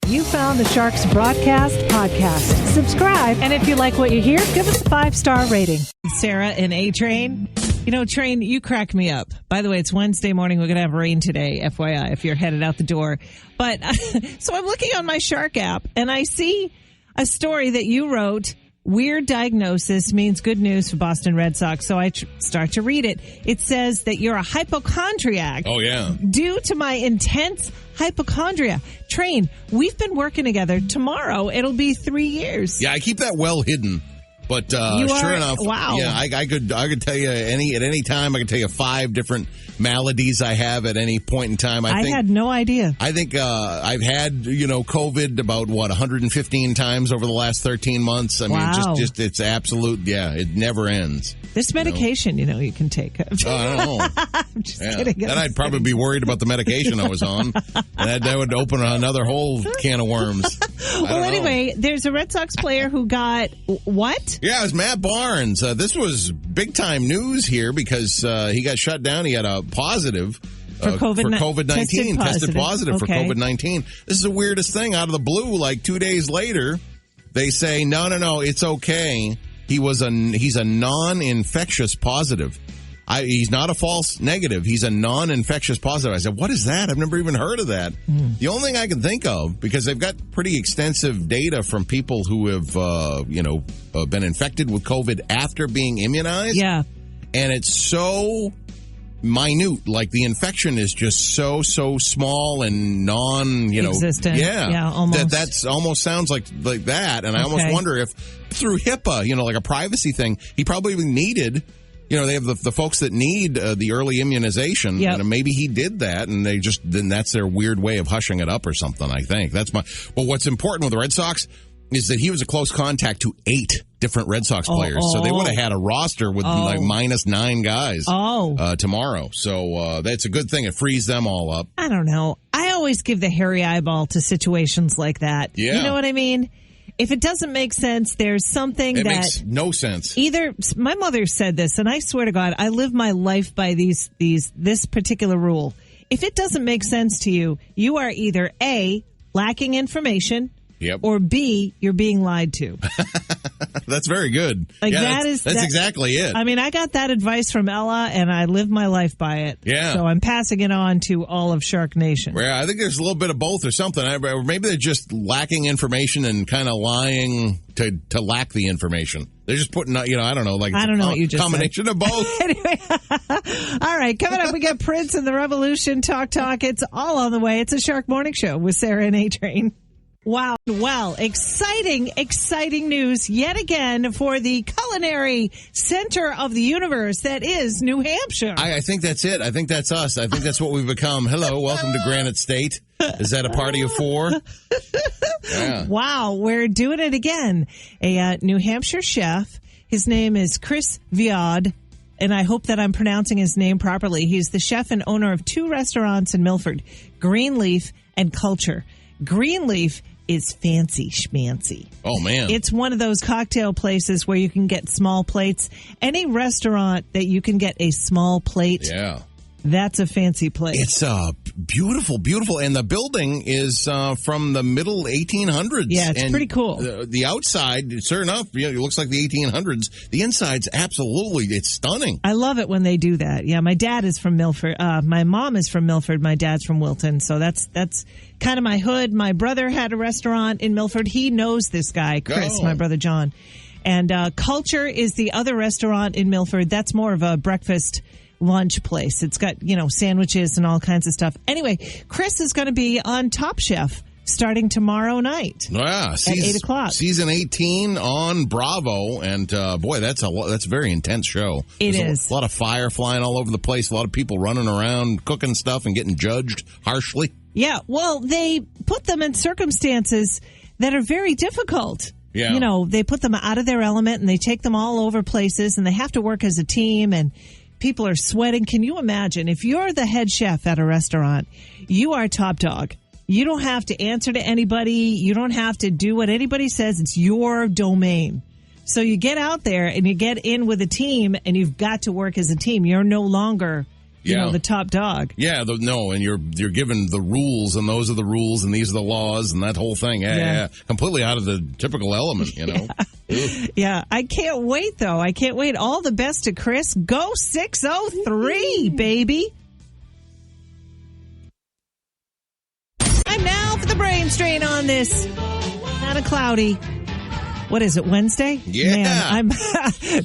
You found the Sharks Broadcast podcast. Subscribe, and if you like what you hear, give us a 5-star rating. Sarah and A-Train. You know, Train, you crack me up. By the way, it's Wednesday morning. We're going to have rain today, FYI, if you're headed out the door. But so I'm looking on my Shark app, and I see a story that you wrote. Weird diagnosis means good news for Boston Red Sox. So I start to read it. It says that you're a hypochondriac. Oh, yeah. Due to my intense hypochondria. Train, we've been working together. Tomorrow, it'll be 3 years. Yeah, I keep that well hidden. But sure enough, wow. Yeah, I could tell you at any time. I could tell you 5 different maladies I have at any point in time. I had no idea. I think I've had COVID about 115 times over the last 13 months. I mean, just it's absolute. Yeah, it never ends. This medication, you can take. I don't know. I'm just kidding. Then I'd probably be worried about the medication I was on. And that would open another whole can of worms. Well, anyway, there's a Red Sox player who got what? Yeah, it was Matt Barnes. This was big-time news here because he got shut down. He had a positive for COVID-19. Tested positive for COVID-19. This is the weirdest thing. Out of the blue, like 2 days later, they say, no, it's okay. He's a non-infectious positive. He's not a false negative. He's a non-infectious positive. I said, what is that? I've never even heard of that. The only thing I can think of, because they've got pretty extensive data from people who have, been infected with COVID after being immunized. Yeah. And it's so minute. Like the infection is just so small and existent. Yeah. Almost. That's almost sounds like that. And I almost wonder if through HIPAA, like a privacy thing, he probably needed... they have the folks that need the early immunization, and maybe he did that, and then that's their weird way of hushing it up or something, I think. But what's important with the Red Sox is that he was a close contact to 8 different Red Sox players, so they would have had a roster with like -9 guys tomorrow. So that's a good thing. It frees them all up. I don't know. I always give the hairy eyeball to situations like that. Yeah. You know what I mean? If it doesn't make sense, there's something that makes no sense. Either my mother said this, and I swear to God, I live my life by this particular rule. If it doesn't make sense to you, you are either A, lacking information, or B, you're being lied to. That's very good. That's exactly it. I mean, I got that advice from Ella, and I live my life by it. Yeah. So I'm passing it on to all of Shark Nation. Yeah, I think there's a little bit of both or something. Or maybe they're just lacking information and kind of lying to lack the information. They're just putting, I don't know, like I don't know what you just combination said. of both. Anyway, all right, coming up, we got Prince and the Revolution. Talk. It's all on the way. It's a Shark Morning Show with Sarah and A-Train. Wow. Well, exciting news yet again for the culinary center of the universe that is New Hampshire. I think that's it. I think that's us. I think that's what we've become. Hello, welcome to Granite State. Is that a party of 4? Yeah. Wow, we're doing it again. A New Hampshire chef. His name is Chris Viaud, and I hope that I'm pronouncing his name properly. He's the chef and owner of 2 restaurants in Milford, Greenleaf and Culture. Greenleaf is fancy schmancy. Oh, man. It's one of those cocktail places where you can get small plates. Any restaurant that you can get a small plate, that's a fancy place. It's beautiful. And the building is from the middle 1800s. Yeah, it's pretty cool. The outside, sure enough, it looks like the 1800s. The inside's it's stunning. I love it when they do that. Yeah, my dad is from Milford. My mom is from Milford. My dad's from Wilton. So that's kind of my hood. My brother had a restaurant in Milford. He knows this guy, Chris, my brother John. And Culture is the other restaurant in Milford. That's more of a breakfast lunch place. It's got, sandwiches and all kinds of stuff. Anyway, Chris is going to be on Top Chef starting tomorrow night. Yeah, at 8 o'clock. Season 18 on Bravo. And boy, that's a very intense show. There's a lot of fire flying all over the place. A lot of people running around, cooking stuff and getting judged harshly. Yeah, well, they put them in circumstances that are very difficult. Yeah. They put them out of their element and they take them all over places and they have to work as a team and people are sweating. Can you imagine if you're the head chef at a restaurant, you are top dog. You don't have to answer to anybody. You don't have to do what anybody says. It's your domain. So you get out there and you get in with a team and you've got to work as a team. You're no longer the top dog. Yeah, and you're given the rules, and those are the rules, and these are the laws, and that whole thing. Yeah. Completely out of the typical element, Yeah, I can't wait, though. I can't wait. All the best to Chris. Go 603, baby. Time now for the brain strain on this. Not a cloudy. What is it, Wednesday? Yeah. Man,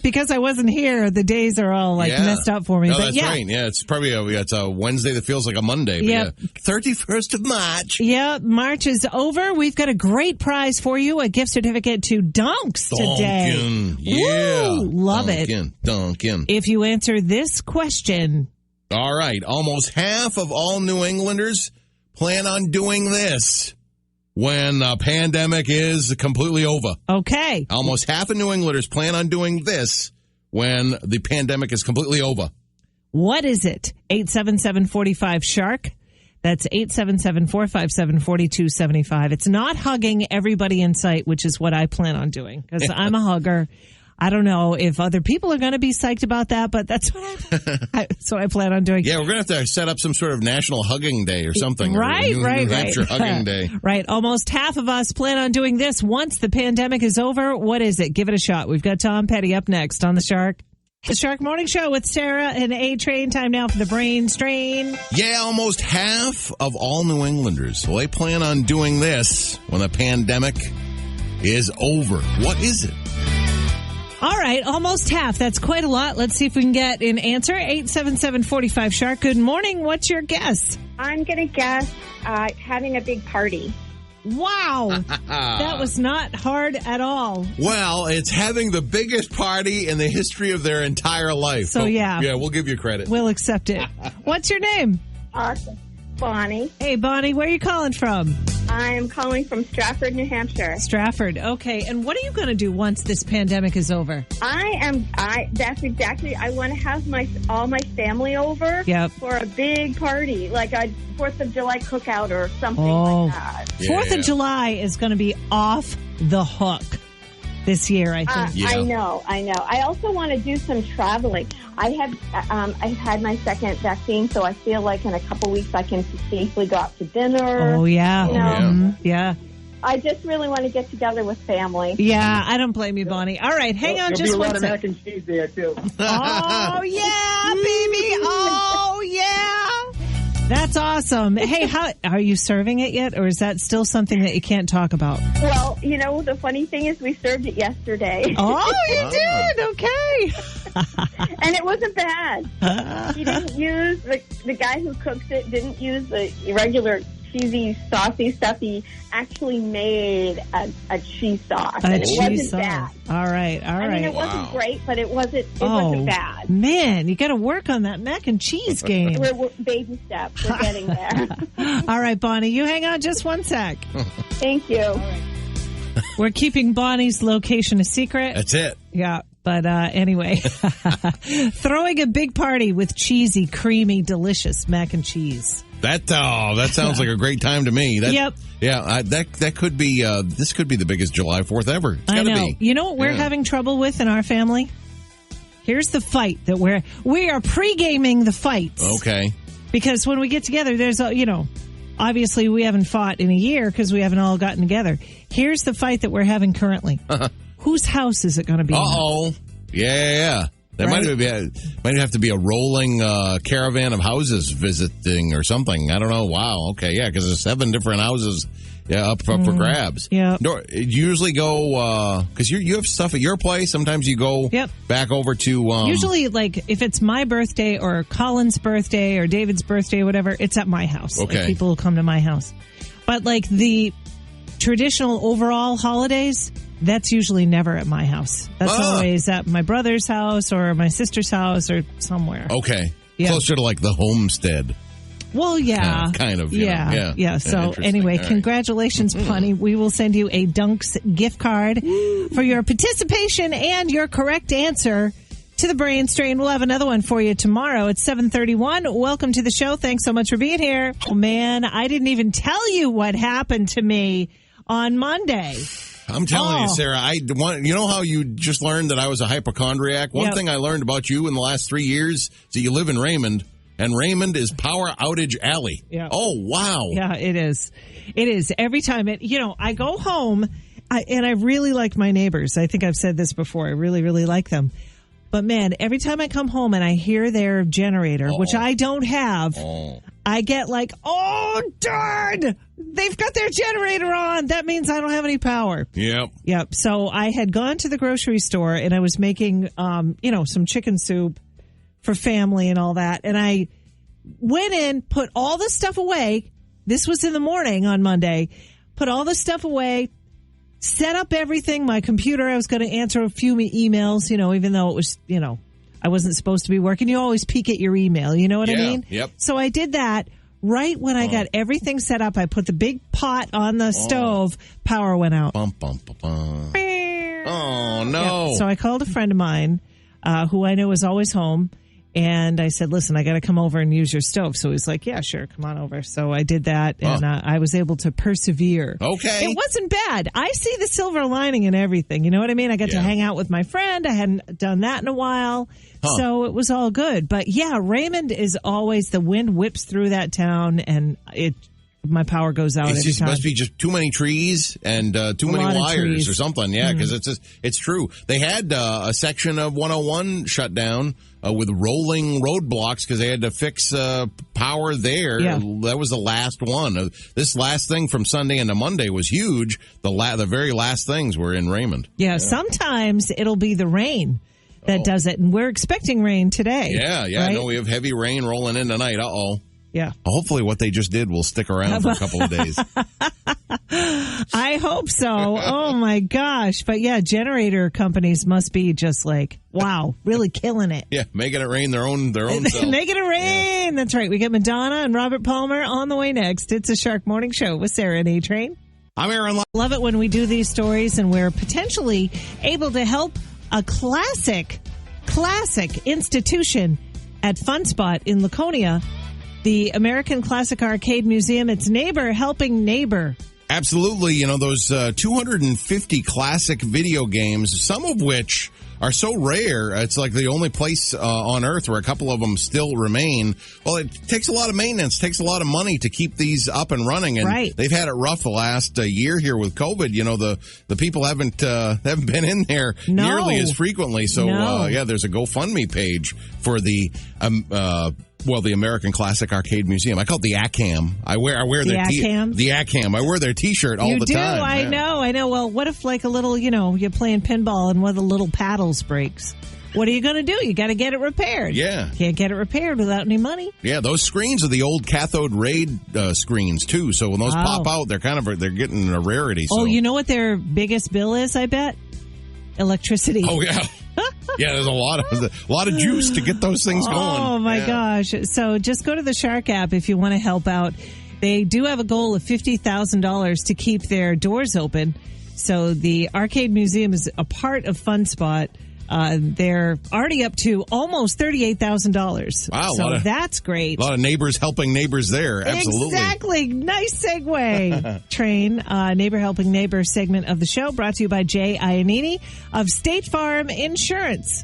because I wasn't here, the days are all messed up for me. No, but that's right. Yeah, it's probably it's a Wednesday that feels like a Monday. But 31st of March. Yeah, March is over. We've got a great prize for you, a gift certificate to Dunks today. Dunkin'. Yeah. Woo, love Dunkin'. If you answer this question. All right. Almost half of all New Englanders plan on doing this when the pandemic is completely over. Okay. Almost half of New Englanders plan on doing this when the pandemic is completely over. What is it? 877-45-SHARK. That's 877-457-4275. It's not hugging everybody in sight, which is what I plan on doing, because I'm a hugger. I don't know if other people are going to be psyched about that, but that's what I plan on doing. Yeah, we're going to have to set up some sort of National Hugging Day or something. Right. New Hampshire Hugging Day. Right. Almost half of us plan on doing this once the pandemic is over. What is it? Give it a shot. We've got Tom Petty up next on The Shark. The Shark Morning Show with Sarah and A-Train. Time now for the brain strain. Yeah, almost half of all New Englanders. Well, they plan on doing this when the pandemic is over. What is it? All right, almost half. That's quite a lot. Let's see if we can get an answer. 877-45-SHARK. Good morning. What's your guess? I'm going to guess having a big party. Wow. That was not hard at all. Well, it's having the biggest party in the history of their entire life. So, yeah. Yeah, we'll give you credit. We'll accept it. What's your name? Awesome. Bonnie. Hey, Bonnie, where are you calling from? I'm calling from Stratford, New Hampshire. Stratford. Okay. And what are you going to do once this pandemic is over? That's exactly, I want to have all my family over for a big party, like a 4th of July cookout or something like that. 4th of July is going to be off the hook this year, I think. I know. I also want to do some traveling. I've had my second vaccine, so I feel like in a couple weeks I can safely go out to dinner. Oh, yeah. Yeah. I just really want to get together with family. Yeah, I don't blame you, Bonnie. All right, hang on just one second. There'll be a lot of mac and cheese there, too. Oh, yeah, baby. Oh, yeah. That's awesome. Hey, how are you serving it yet, or is that still something that you can't talk about? Well, the funny thing is we served it yesterday. Oh, you did? Okay. And it wasn't bad. He didn't use, the guy who cooks it didn't use the regular cheesy, saucy stuff. He actually made a cheese sauce. It wasn't bad. All right. I mean, it wasn't great, but it wasn't bad. Man, you got to work on that mac and cheese game. We're baby steps. We're getting there. All right, Bonnie, you hang on just one sec. Thank you. We're keeping Bonnie's location a secret. That's it. Yeah. But anyway, throwing a big party with cheesy, creamy, delicious mac and cheese. That sounds like a great time to me. Yep. Yeah, that could be. This could be the biggest July 4th ever. It's I know. Be. You know what we're having trouble with in our family? Here's the fight that we are pre-gaming the fights. Okay. Because when we get together, there's obviously we haven't fought in a year because we haven't all gotten together. Here's the fight that we're having currently. Whose house is it going to be? Uh-oh. Yeah. There might have to be a rolling caravan of houses visiting or something. I don't know. Wow. Okay. Yeah, because there's 7 different houses up for grabs. Yeah. You usually go, because you have stuff at your place. Sometimes you go back over to... usually, like, if it's my birthday or Colin's birthday or David's birthday or whatever, it's at my house. Okay. Like, people will come to my house. But, like, the traditional overall holidays... That's usually never at my house. That's always at my brother's house or my sister's house or somewhere. Okay. Yeah. Closer to like the homestead. Well, yeah. Kind of. Yeah. So anyway, congratulations, Bonnie. We will send you a Dunks gift card for your participation and your correct answer to the brain strain. We'll have another one for you tomorrow at 7:31. Welcome to the show. Thanks so much for being here. Oh, man, I didn't even tell you what happened to me on Monday. I'm telling you, Sarah, you know how you just learned that I was a hypochondriac? One thing I learned about you in the last 3 years is that you live in Raymond. And Raymond is Power Outage Alley. Yeah. Oh, wow. Yeah, it is. It is. Every time I go home, and I really like my neighbors. I think I've said this before. I really, really like them. But man, every time I come home and I hear their generator, which I don't have, I get like, oh, darn, they've got their generator on. That means I don't have any power. Yep. So I had gone to the grocery store and I was making, some chicken soup for family and all that. And I went in, put all the stuff away. This was in the morning on Monday. Put all the stuff away, set up everything. My computer, I was going to answer a few emails, even though it was, I wasn't supposed to be working. You always peek at your email. You know what I mean? Yep. So I did that. Right when I got everything set up, I put the big pot on the stove. Power went out. Oh, no. Yep. So I called a friend of mine who I know is always home. And I said, listen, I got to come over and use your stove. So he's like, yeah, sure. Come on over. So I did that, and I was able to persevere. Okay. It wasn't bad. I see the silver lining in everything. You know what I mean? I got to hang out with my friend. I hadn't done that in a while. So it was all good. But, yeah, Raymond is always, the wind whips through that town, and my power goes out every time. It must be just too many trees and too many wires or something. Yeah, because it's true. They had a section of 101 shut down with rolling roadblocks because they had to fix power there. Yeah. That was the last one. This last thing from Sunday into Monday was huge. The very last things were in Raymond. Yeah, sometimes it'll be the rain that does it, and we're expecting rain today. Yeah. Right? No, we have heavy rain rolling in tonight. Yeah. Hopefully what they just did will stick around for a couple of days. I hope so. Oh, my gosh. But, yeah, generator companies must be just like, wow, really killing it. Yeah, making it rain their own self. Making it rain. Yeah. That's right. We get Madonna and Robert Palmer on the way next. It's a Shark Morning Show with Sarah and A-Train. I'm Aaron. Love it when we do these stories and we're potentially able to help a classic institution at Fun Spot in Laconia, the American Classic Arcade Museum. It's neighbor helping neighbor. Absolutely. Those 250 classic video games, some of which are so rare, it's like the only place on Earth where a couple of them still remain. Well, it takes a lot of maintenance, takes a lot of money to keep these up and running, and they've had it rough the last year here with COVID. The people haven't been in there nearly as frequently. So, there's a GoFundMe page for the the American Classic Arcade Museum. I call it the ACAM. I wear their the ACAM. I wear their T-shirt all the time. You do. I know. Well, what if like a little, you're playing pinball and one of the little paddles breaks? What are you going to do? You got to get it repaired. Yeah. Can't get it repaired without any money. Yeah, those screens are the old cathode ray screens too. So when those pop out, they're getting a rarity. So. Oh, you know what their biggest bill is? I bet electricity. Oh yeah. Yeah, there's a lot of juice to get those things going. Oh, my gosh. So just go to the Shark app if you want to help out. They do have a goal of $50,000 to keep their doors open. So the Arcade Museum is a part of Fun Spot. They're already up to almost $38,000. Wow. So that's great. A lot of neighbors helping neighbors there. Absolutely. Exactly. Nice segue. Train, Neighbor Helping Neighbor segment of the show brought to you by Jay Iannini of State Farm Insurance.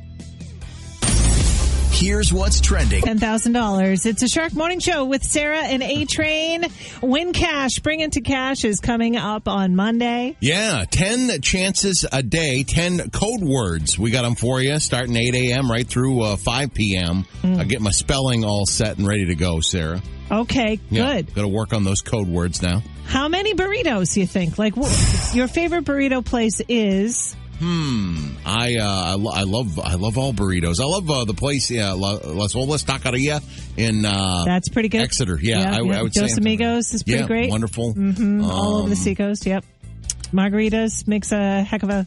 Here's what's trending. $10,000. It's a Shark Morning Show with Sarah and A-Train. Win Cash, Bring It to Cash is coming up on Monday. Yeah, 10 chances a day, 10 code words. We got them for you starting 8 a.m. right through 5 p.m. I get my spelling all set and ready to go, Sarah. Okay, good. Got to work on those code words now. How many burritos do you think? Like, your favorite burrito place is... I love all burritos. I love the place, Las Olas Taqueria in that's pretty good. Exeter. I would say Dos Amigos is pretty great. Wonderful. All over the seacoast. Yep. Margaritas makes a heck of a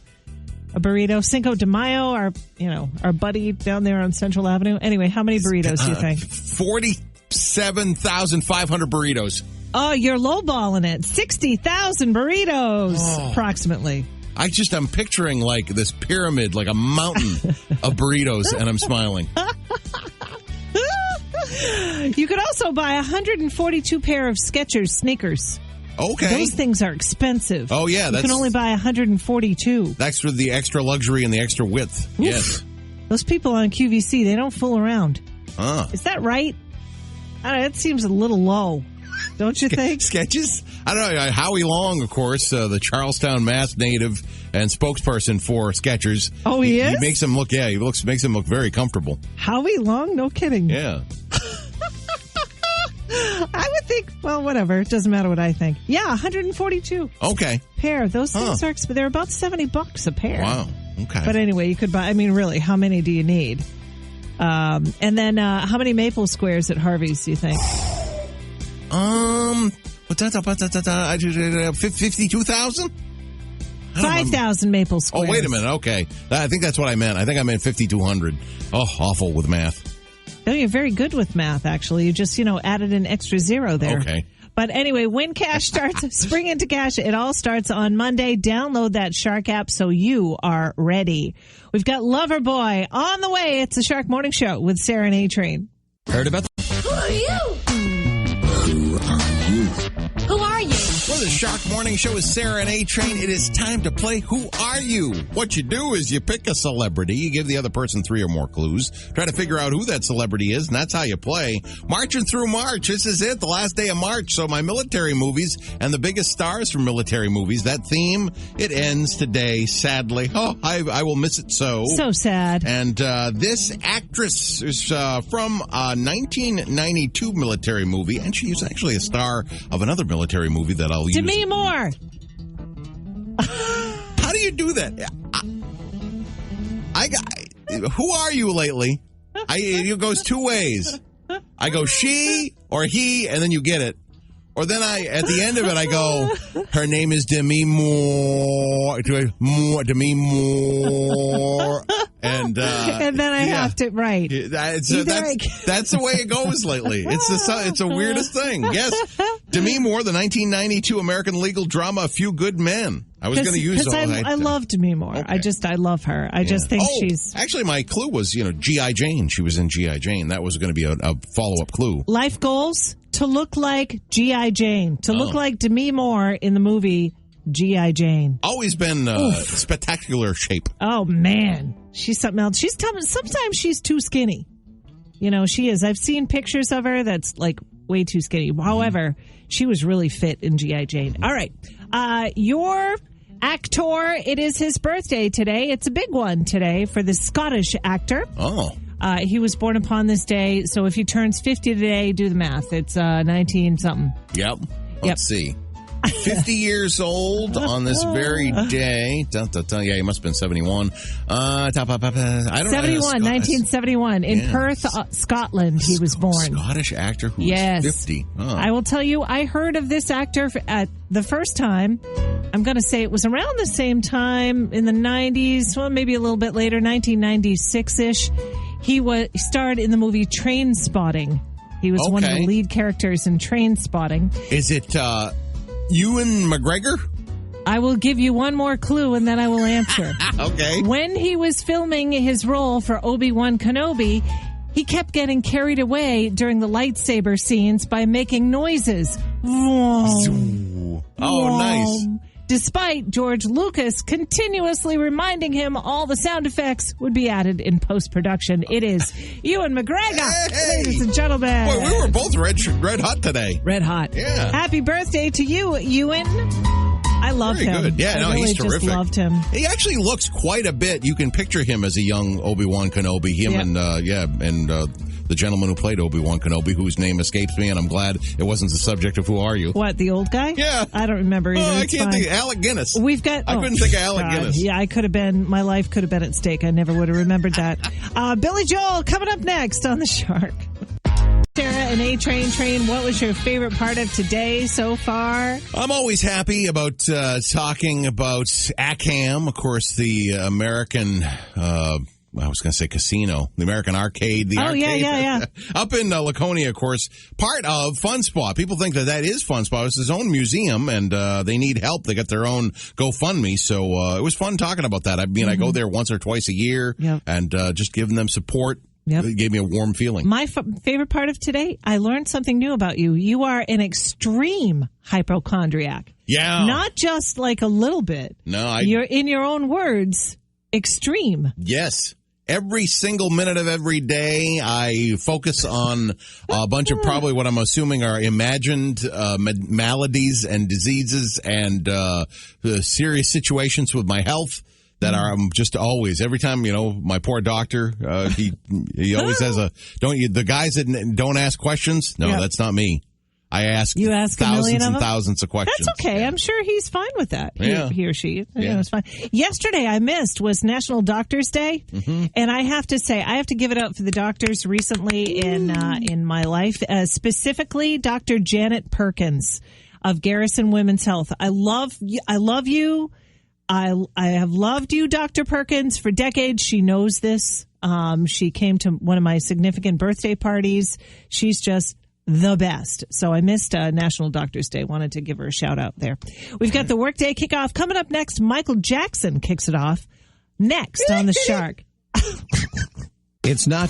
burrito. Cinco de Mayo, our buddy down there on Central Avenue. Anyway, how many burritos do you think? 47,500 burritos. Oh, you're lowballing it. 60,000 burritos, approximately. I'm picturing like this pyramid, like a mountain of burritos, and I'm smiling. You could also buy 142 pair of Skechers sneakers. Okay. Those things are expensive. Oh, yeah. You can only buy 142. That's for the extra luxury and the extra width. Oof. Yes. Those people on QVC, they don't fool around. Ah. Is that right? I don't know, it seems a little low. Don't you think? Sketches? I don't know. Howie Long, of course, the Charlestown, Mass native and spokesperson for Skechers. Oh, he is? He makes him look, makes him look very comfortable. Howie Long? No kidding. Yeah. I would think, well, whatever. It doesn't matter what I think. Yeah, 142. Okay. Pair. Those things are, they're about $70 a pair. Wow. Okay. But anyway, you could buy, I mean, really, how many do you need? And then how many maple squares at Harvey's do you think? 52,000? 5,000 maple squares. Oh, wait a minute. Okay. I think that's what I meant. I think I meant 5,200. Oh, awful with math. No, you're very good with math, actually. You just, added an extra zero there. Okay. But anyway, when cash starts, spring into cash, it all starts on Monday. Download that Shark app so you are ready. We've got Loverboy on the way. It's the Shark Morning Show with Sarah and A-Train. Heard about Who are you? Who are you? Who are you? Well, the Shark Morning Show is Sarah and A-Train. It is time to play Who Are You? What you do is you pick a celebrity. You give the other person 3 or more clues. Try to figure out who that celebrity is, and that's how you play. Marching through March. This is it, the last day of March. So my military movies and the biggest stars from military movies, that theme, it ends today, sadly. Oh, I will miss it so. So sad. And this actress is from a 1992 military movie, and she was actually a star of another military movie that I'll use. Demi Moore. How do you do that? Who are you lately? It goes 2 ways. I go she or he, and then you get it. Or then at the end of it, I go, her name is Demi Moore. Demi Moore. And then I have to, right. That's the way it goes lately. It's the weirdest thing. Yes. Demi Moore, the 1992 American legal drama, A Few Good Men. I was going to use all that. I love Demi Moore. Okay. I love her. I just think she's... Actually, my clue was, G.I. Jane. She was in G.I. Jane. That was going to be a follow-up clue. Life goals, to look like G.I. Jane. To look like Demi Moore in the movie G.I. Jane. Always been spectacular shape. Oh, man. She's something else. Sometimes she's too skinny. She is. I've seen pictures of her that's like way too skinny. However, she was really fit in G.I. Jane. All right. Your actor, it is his birthday today. It's a big one today for the Scottish actor. Oh. He was born upon this day. So if he turns 50 today, do the math. It's 19-something. Yep. Let's see. 50 years old on this very day. Yeah, he must have been 71. I don't know. 1971. In Perth, Scotland, he was born. Scottish actor who was 50. Oh. I will tell you, I heard of this actor at the first time. I'm going to say it was around the same time in the 90s, well, maybe a little bit later, 1996-ish. He starred in the movie Train Spotting. He was one of the lead characters in Train Spotting. Is it Ewan McGregor? I will give you one more clue and then I will answer. Okay. When he was filming his role for Obi-Wan Kenobi, he kept getting carried away during the lightsaber scenes by making noises. Oh, nice. Despite George Lucas continuously reminding him all the sound effects would be added in post-production. It is Ewan McGregor, ladies and gentlemen. Boy, we were both red hot today. Red hot. Yeah. Happy birthday to you, Ewan. I love him. Good. Yeah, I really he's terrific. Just loved him. He actually looks quite a bit. You can picture him as a young Obi-Wan Kenobi. The gentleman who played Obi-Wan Kenobi, whose name escapes me, and I'm glad it wasn't the subject of Who Are You? What, the old guy? Yeah. I don't remember either. I can't think. Alec Guinness. I couldn't think of Alec Guinness. Yeah, my life could have been at stake. I never would have remembered that. Billy Joel coming up next on The Shark. Sarah and A-Train, what was your favorite part of today so far? I'm always happy about talking about ACAM, of course, the American... I was going to say casino, the American arcade. Yeah. Up in Laconia, of course, part of Fun Spot. People think that is Fun Spot. It's his own museum, and they need help. They got their own GoFundMe, so it was fun talking about that. I mean, I go there once or twice a year, and just giving them support. Yep. It gave me a warm feeling. My favorite part of today, I learned something new about you. You are an extreme hypochondriac. Yeah. Not just like a little bit. No, You're, in your own words, extreme. Yes. Every single minute of every day, I focus on a bunch of probably what I'm assuming are imagined maladies and diseases and serious situations with my health that are just always, every time, my poor doctor, he always has the guys that don't ask questions, no, that's not me. I ask thousands and thousands of questions. That's okay. Yeah. I'm sure he's fine with that. He or she. It's fine. Yesterday I missed was National Doctors Day. Mm-hmm. And I have to say, I have to give it up for the doctors recently in my life, specifically Dr. Janet Perkins of Garrison Women's Health. I love you. I have loved you, Dr. Perkins, for decades. She knows this. She came to one of my significant birthday parties. She's just the best. So I missed National Doctors Day. Wanted to give her a shout out there. We've got the Workday Kickoff coming up next. Michael Jackson kicks it off next on The Shark. It's not